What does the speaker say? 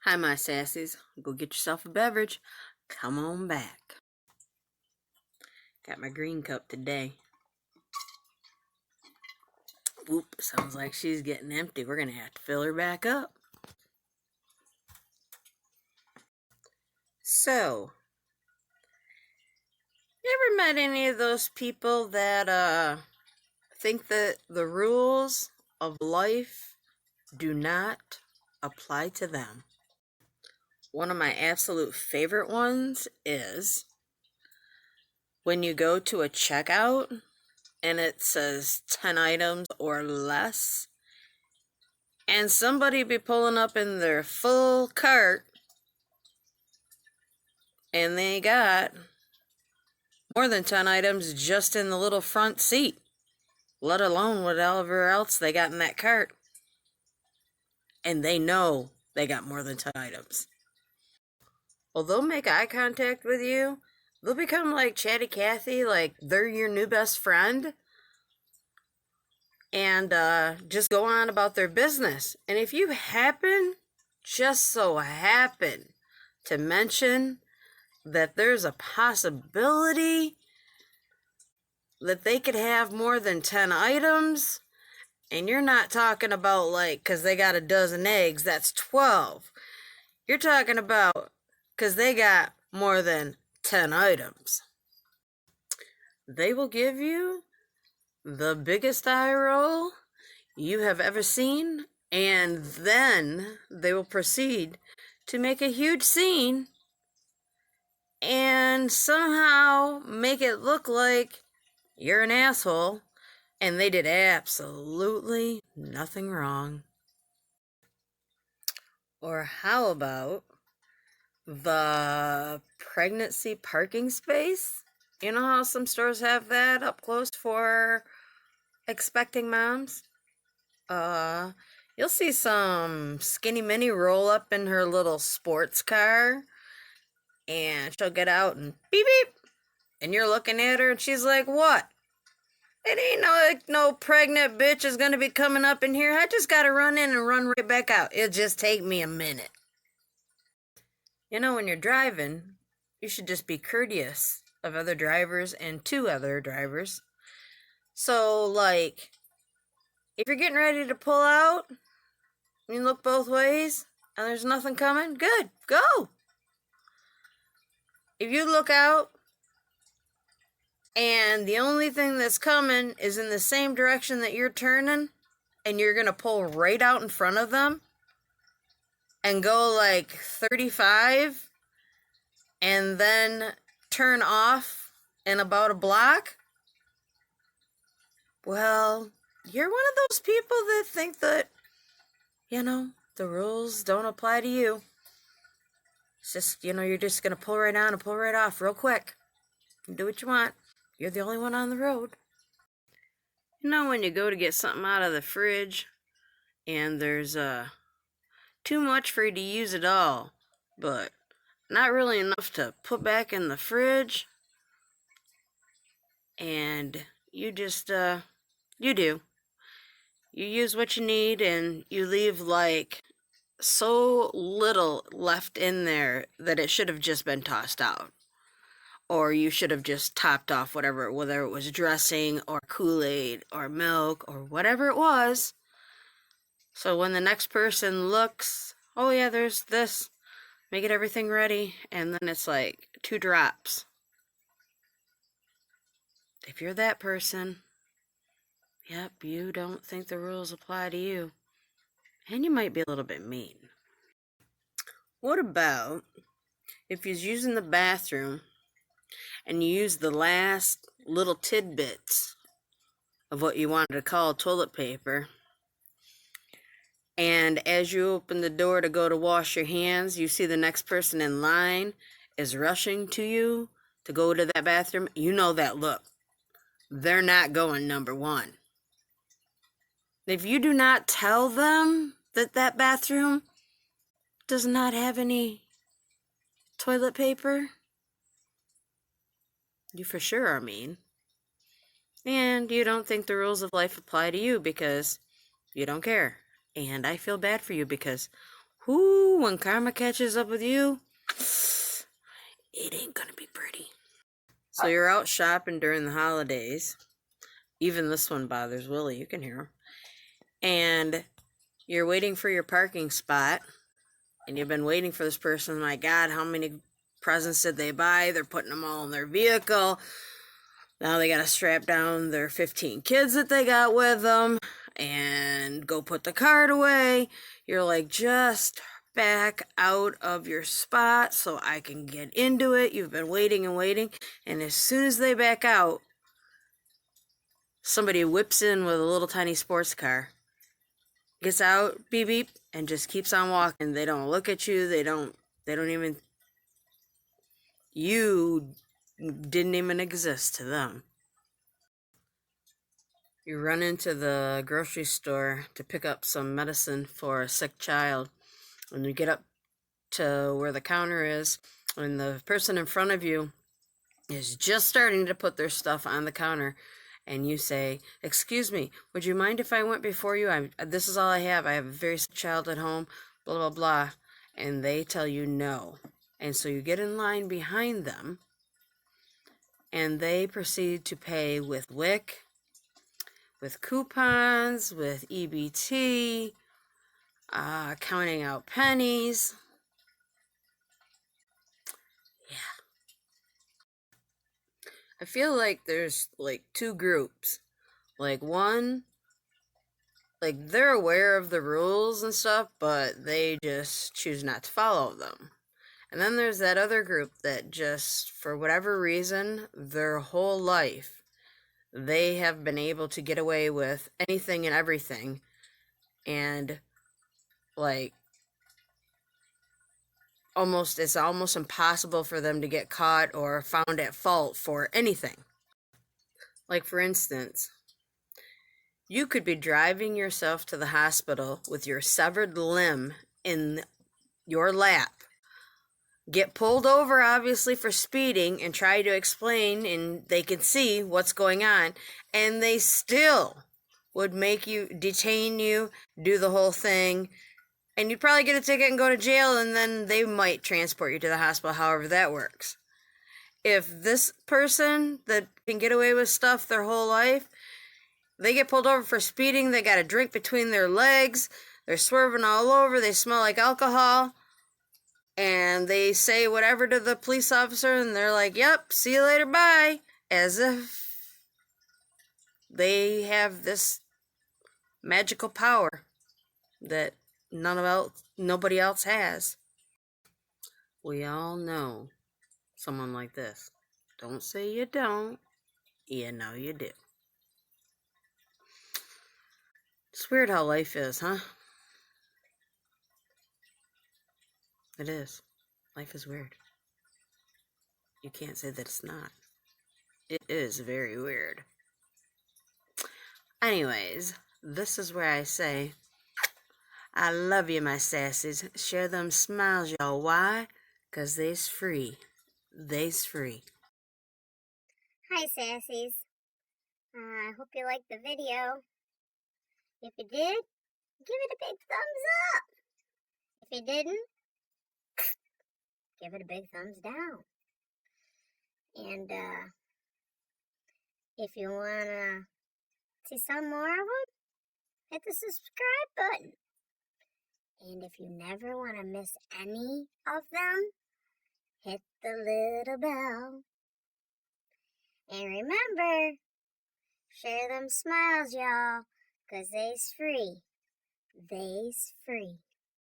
Hi, my sassies. Go get yourself a beverage. Come on back. Got my green cup today. Whoop, sounds like she's getting empty. We're going to have to fill her back up. So, you ever met any of those people that think that the rules of life do not apply to them? One of my absolute favorite ones is when you go to a checkout and it says 10 items or less, and somebody be pulling up in their full cart and they got more than 10 items just in the little front seat, let alone whatever else they got in that cart. And they know they got more than 10 items. Well, they'll make eye contact with you. They'll become like Chatty Cathy, like they're your new best friend. And just go on about their business. And if you just so happen, to mention that there's a possibility that they could have more than 10 items, and you're not talking about like, because they got a dozen eggs, that's 12. You're talking about because they got more than 10 items. They will give you the biggest eye roll you have ever seen, and then they will proceed to make a huge scene and somehow make it look like you're an asshole and they did absolutely nothing wrong. Or how about the pregnancy parking space? You know how some stores have that up close for expecting moms? You'll see some skinny mini roll up in her little sports car, and she'll get out and beep beep, and you're looking at her and she's like, what? It ain't no pregnant bitch is gonna be coming up in here. I just gotta run in and run right back out. It'll just take me a minute. You know, when you're driving, you should just be courteous of other drivers and to other drivers. So, like, if you're getting ready to pull out, you look both ways and there's nothing coming, good, go. If you look out and the only thing that's coming is in the same direction that you're turning, and you're gonna pull right out in front of them and go like 35 and then turn off in about a block, well, you're one of those people that think that, the rules don't apply to you. It's just, you're just gonna pull right on and pull right off real quick. Do what you want. You're the only one on the road. When you go to get something out of the fridge and there's too much for you to use it all, but not really enough to put back in the fridge, and you just you use what you need and you leave like so little left in there that it should have just been tossed out, or you should have just topped off whether it was dressing or Kool-Aid or milk or whatever it was. So when the next person looks, oh yeah, there's this, make it everything ready, and then it's like 2 drops. If you're that person, yep, you don't think the rules apply to you. And you might be a little bit mean. What about if you're using the bathroom and you use the last little tidbits of what you wanted to call toilet paper, and as you open the door to go to wash your hands, you see the next person in line is rushing to you to go to that bathroom? You know that look. They're not going number 1. If you do not tell them that bathroom does not have any toilet paper, you for sure are mean. And you don't think the rules of life apply to you because you don't care. And I feel bad for you because Whoo, when karma catches up with you, it ain't gonna be pretty. So you're out shopping during the holidays. Even this one bothers Willie, you can hear him. And you're waiting for your parking spot. And you've been waiting for this person. My God, how many presents did they buy? They're putting them all in their vehicle. Now they got to strap down their 15 kids that they got with them and go put the cart away. You're like, just back out of your spot so I can get into it. You've been waiting and waiting. And as soon as they back out, somebody whips in with a little tiny sports car, gets out, beep beep, and just keeps on walking. They don't look at you. They don't even, you didn't even exist to them. You run into the grocery store to pick up some medicine for a sick child. When you get up to where the counter is, and the person in front of you is just starting to put their stuff on the counter, and you say, "Excuse me, would you mind if I went before you? This is all I have. I have a very sick child at home, blah, blah, blah." And they tell you no. And so you get in line behind them, and they proceed to pay with WIC, with coupons, with EBT, counting out pennies. Yeah. I feel like there's like two groups. Like one, like they're aware of the rules and stuff, but they just choose not to follow them. And then there's that other group that just, for whatever reason, their whole life, they have been able to get away with anything and everything. And like, it's almost impossible for them to get caught or found at fault for anything. Like, for instance, you could be driving yourself to the hospital with your severed limb in your lap, get pulled over, obviously, for speeding, and try to explain, and they can see what's going on, and they still would make you, detain you, do the whole thing, and you'd probably get a ticket and go to jail, and then they might transport you to the hospital, however that works. If this person that can get away with stuff their whole life, they get pulled over for speeding, they got a drink between their legs, they're swerving all over, they smell like alcohol, and they say whatever to the police officer, and they're like, "Yep, see you later, bye," as if they have this magical power that nobody else has. We all know someone like this. Don't say you don't. You know you do. It's weird how life is, huh? It is. Life is weird. You can't say that it's not. It is very weird. Anyways, this is where I say, I love you, my sassies. Share them smiles, y'all. Why? 'Cause they's free. They's free. Hi, sassies. I hope you liked the video. If you did, give it a big thumbs up. If you didn't, give it a big thumbs down. And if you want to see some more of them, hit the subscribe button. And if you never want to miss any of them, hit the little bell. And remember, share them smiles, y'all, 'cause they's free. They's free.